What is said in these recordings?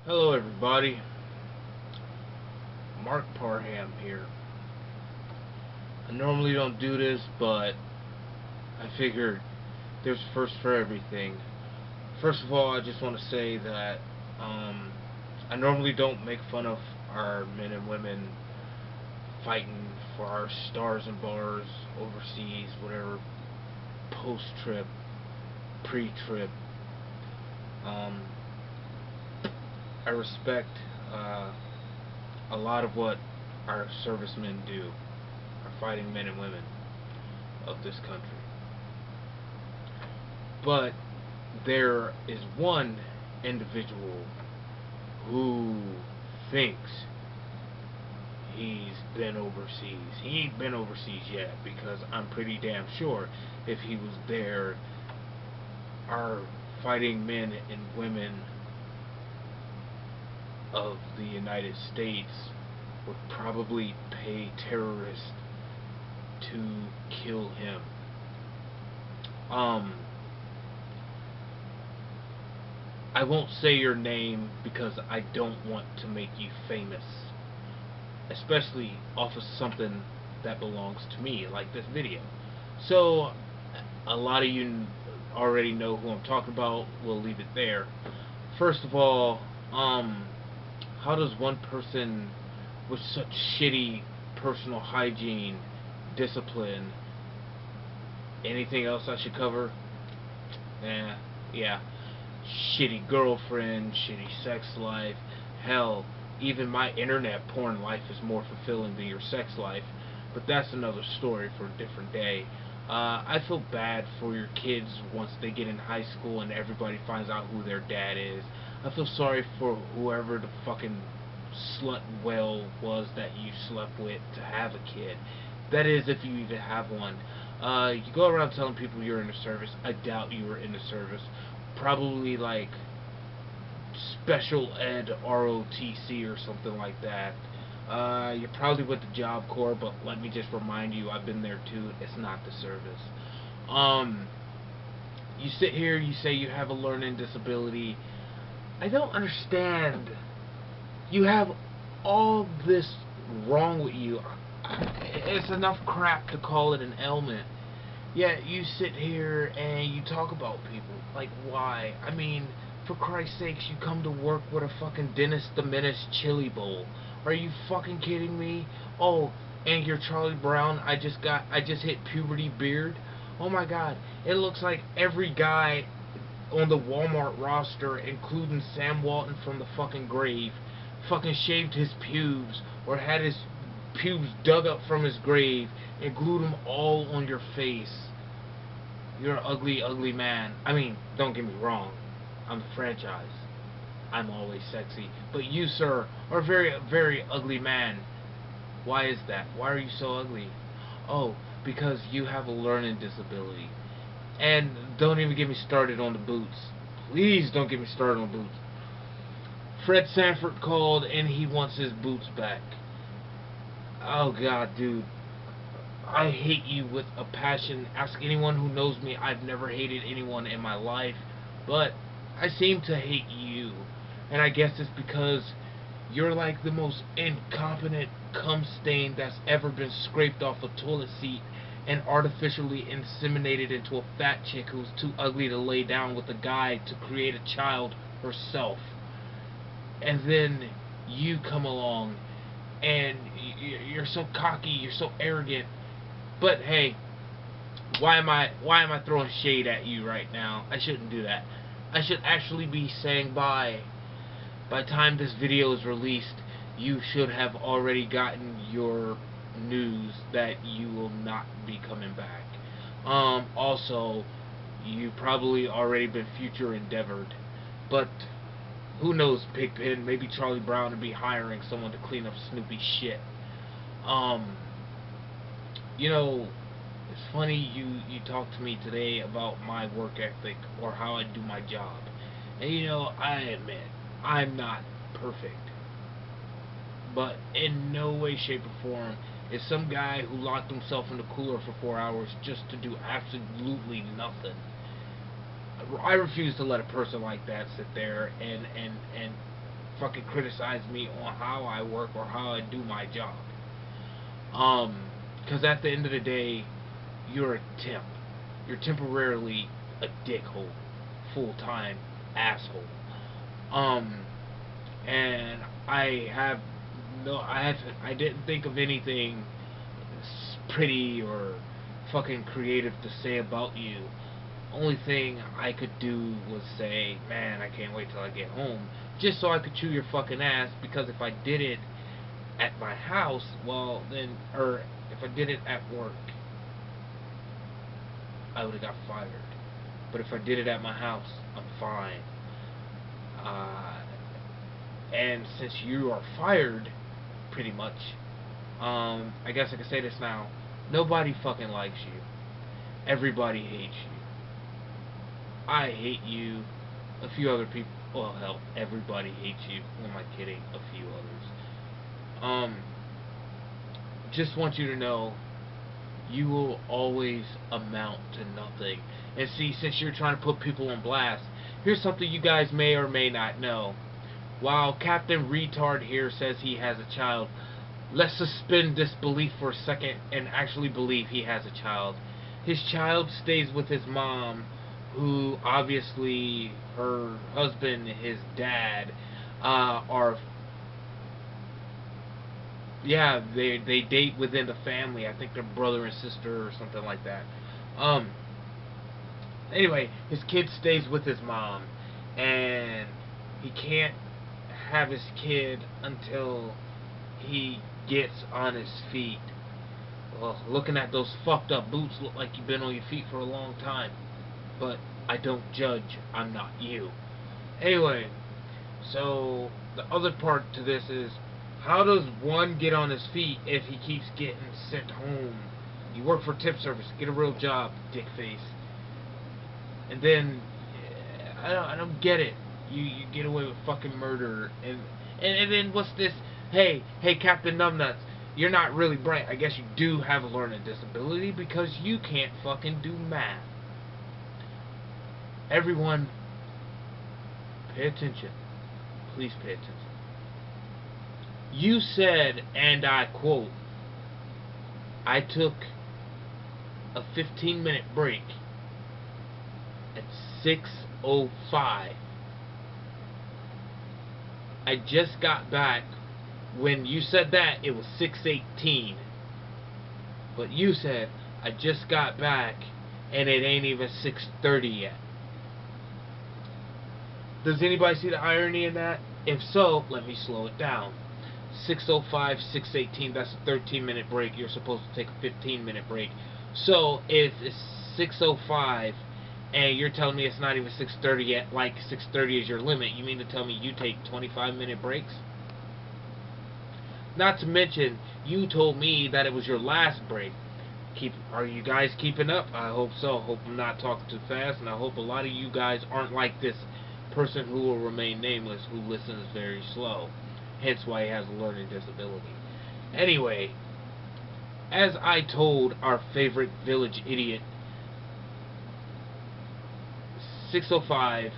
Hello everybody, Mark Parham here. I normally don't do this, but I figured there's a first for everything. First of all, I just want to say that um, I normally don't make fun of our men and women fighting for our stars and bars overseas, whatever, post-trip, pre-trip. Um, I respect uh, a lot of what our servicemen do, our fighting men and women of this country. But there is one individual who thinks he's been overseas. He ain't been overseas yet because I'm pretty damn sure if he was there, our fighting men and women of the United States would probably pay terrorists to kill him. Um, I won't say your name because I don't want to make you famous, especially off of something that belongs to me, like this video. So, a lot of you already know who I'm talking about. We'll leave it there. First of all, how does one person with such shitty personal hygiene, discipline, anything else I should cover? Yeah. Shitty girlfriend, shitty sex life. Hell, even my internet porn life is more fulfilling than your sex life. But that's another story for a different day. I feel bad for your kids once they get in high school and everybody finds out who their dad is. I feel sorry for whoever the fucking slut whale was that you slept with to have a kid. That is, if you even have one. You go around telling people you're in the service. I doubt you were in the service. Probably like special ed ROTC or something like that. You're probably with the Job Corps, but let me just remind you, I've been there too. It's not the service. Um, you sit here, you say you have a learning disability. I don't understand. You have all this wrong with you. It's enough crap to call it an ailment. Yet you sit here and you talk about people. Like, why? I mean, for Christ's sakes, you come to work with a fucking Dennis the Menace chili bowl. Are you fucking kidding me? Oh, and your Charlie Brown, I just hit puberty beard. Oh my god, it looks like every guy on the Walmart roster, including Sam Walton from the fucking grave, fucking shaved his pubes or had his pubes dug up from his grave and glued them all on your face. You're an ugly, ugly man. I mean, don't get me wrong. I'm the franchise. I'm always sexy. But you, sir, are a very, very ugly man. Why is that? Why are you so ugly? Oh, because you have a learning disability. And don't even get me started on the boots. Please don't get me started on boots. Fred Sanford called and he wants his boots back. Oh god, dude. I hate you with a passion. Ask anyone who knows me. I've never hated anyone in my life, but I seem to hate you. And I guess it's because you're like the most incompetent cum stain that's ever been scraped off a toilet seat and artificially inseminated into a fat chick who's too ugly to lay down with a guy to create a child herself. And then you come along and you're so cocky, you're so arrogant. But hey, why am I throwing shade at you right now? I shouldn't do that. I should actually be saying bye. By the time this video is released, you should have already gotten your news that you will not be coming back. Also, you probably already been future endeavored, but who knows, Pigpen? Maybe Charlie Brown will be hiring someone to clean up Snoopy's shit. Um, you know, it's funny you talked to me today about my work ethic or how I do my job. And I admit I'm not perfect, but in no way, shape, or form is some guy who locked himself in the cooler for 4 hours just to do absolutely nothing. I refuse to let a person like that sit there and fucking criticize me on how I work or how I do my job. Because at the end of the day, you're a temp. You're temporarily a dickhole, full-time asshole. Um, and I didn't think of anything pretty or fucking creative to say about you. Only thing I could do was say, man, I can't wait till I get home, just so I could chew your fucking ass. Because if I did it at my house, well then, or if I did it at work, I would have got fired. But if I did it at my house, I'm fine. And since you are fired, pretty much, I guess I can say this now. Nobody fucking likes you. Everybody hates you. I hate you. A few other people. Well, hell, everybody hates you. Who am I kidding? A few others. Just want you to know, you will always amount to nothing. And see, since you're trying to put people on blast, here's something you guys may or may not know. While Captain Retard here says he has a child, let's suspend disbelief for a second and actually believe he has a child. His child stays with his mom, who obviously her husband, his dad, are, yeah, they date within the family. I think they're brother and sister or something like that. Anyway, his kid stays with his mom, and he can't have his kid until he gets on his feet. Well, looking at those fucked up boots, look like you've been on your feet for a long time. But I don't judge. I'm not you. Anyway, so the other part to this is, how does one get on his feet if he keeps getting sent home? You work for tip service. Get a real job, dick face. And then I don't get it. You get away with fucking murder, and then what's this? Hey, Captain Numbnuts, you're not really bright. I guess you do have a learning disability because you can't fucking do math. Everyone, pay attention. Please pay attention. You said, and I quote, I took a 15-minute break at 6:05. I just got back. When you said that, it was 6:18. But you said, I just got back, and it ain't even 6:30 yet. Does anybody see the irony in that? If so, let me slow it down. 6:05, 6:18, that's a 13-minute break. You're supposed to take a 15-minute break. So, if it's 6:05, and you're telling me it's not even 6:30 yet, like 6:30 is your limit, you mean to tell me you take 25-minute breaks? Not to mention, you told me that it was your last break. Are you guys keeping up? I hope so. Hope I'm not talking too fast, and I hope a lot of you guys aren't like this person who will remain nameless, who listens very slow. Hence why he has a learning disability. Anyway, as I told our favorite village idiot, 6:05,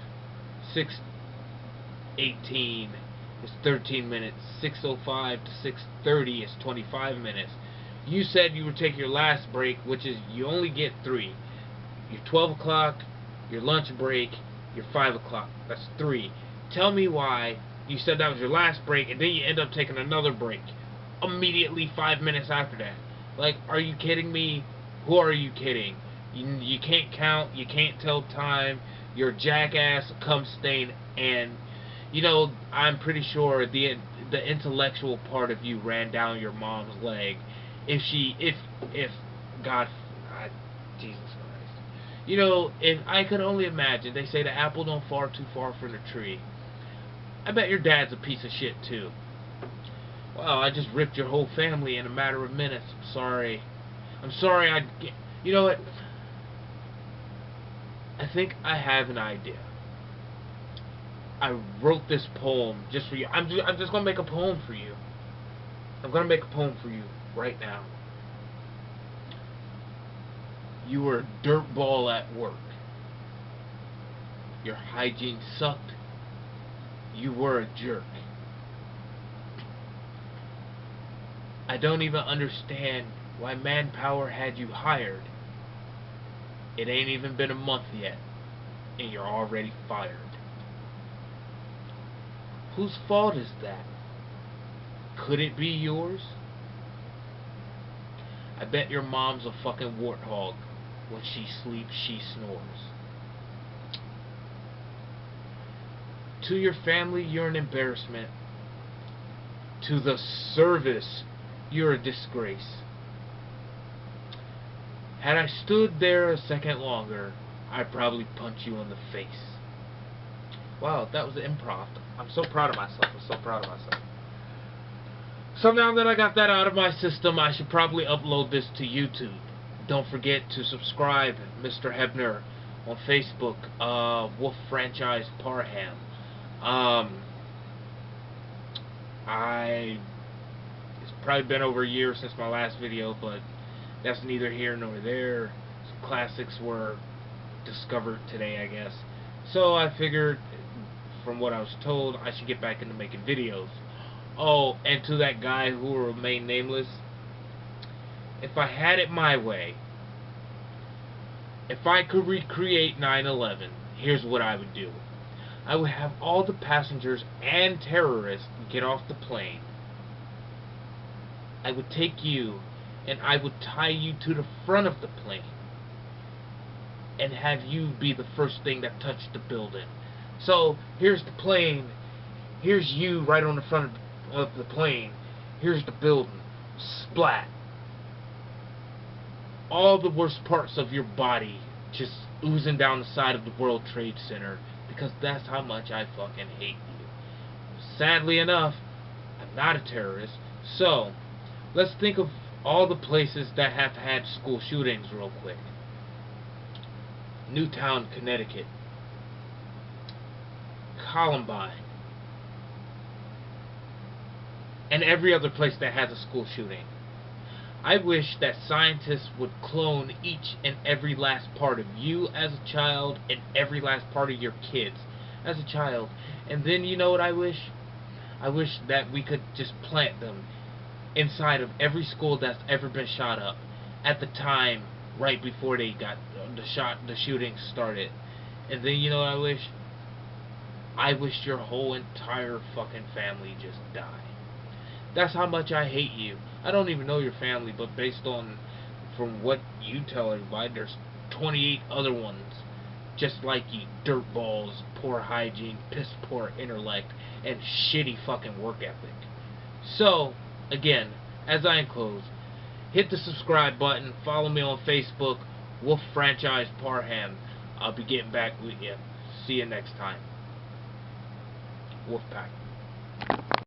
6:18 is 13 minutes. 6:05 to 6:30 is 25 minutes. You said you would take your last break, which is you only get 3. Your 12 o'clock, your lunch break, your 5 o'clock. That's 3. Tell me why you said that was your last break, and then you end up taking another break immediately 5 minutes after that. Like, are you kidding me? Who are you kidding? You can't count, you can't tell time, you're a jackass, cum stain, and you know, I'm pretty sure the intellectual part of you ran down your mom's leg. If God, Jesus Christ. You know, if I could only imagine, they say the apple don't fall too far from the tree. I bet your dad's a piece of shit too. Well, I just ripped your whole family in a matter of minutes. I'm sorry. You know what? I think I have an idea. I wrote this poem just for you. I'm just gonna make a poem for you. I'm gonna make a poem for you right now. You were a dirtball at work. Your hygiene sucked. You were a jerk. I don't even understand why Manpower had you hired. It ain't even been a month yet, and you're already fired. Whose fault is that? Could it be yours? I bet your mom's a fucking warthog. When she sleeps, she snores. To your family, you're an embarrassment. To the service, you're a disgrace. Had I stood there a second longer, I'd probably punch you in the face. Wow, that was improv. I'm so proud of myself. I'm so proud of myself. So now that I got that out of my system, I should probably upload this to YouTube. Don't forget to subscribe, Mr. Hebner, on Facebook, Wolf Franchise Parham. It's probably been over a year since my last video, but that's neither here nor there. Some classics were discovered today, I guess. So I figured, from what I was told, I should get back into making videos. Oh, and to that guy who will remain nameless, if I had it my way, if I could recreate 9/11, here's what I would do. I would have all the passengers and terrorists get off the plane. I would take you and I would tie you to the front of the plane and have you be the first thing that touched the building. So here's the plane, here's you right on the front of the plane, here's the building, splat. All the worst parts of your body just oozing down the side of the World Trade Center, because that's how much I fucking hate you. Sadly enough, I'm not a terrorist. So let's think of all the places that have had school shootings real quick. Newtown, Connecticut. Columbine. And every other place that has a school shooting. I wish that scientists would clone each and every last part of you as a child and every last part of your kids as a child. And then you know what I wish? I wish that we could just plant them inside of every school that's ever been shot up at the time right before they got the shooting started. And then you know what I wish? I wish your whole entire fucking family just died. That's how much I hate you. I don't even know your family, but based on from what you tell everybody, there's 28 other ones just like you. Dirtballs, poor hygiene, piss poor intellect, and shitty fucking work ethic. So, again, as I enclose, hit the subscribe button, follow me on Facebook, Wolf Franchise Parham. I'll be getting back with you. See you next time. Wolfpack.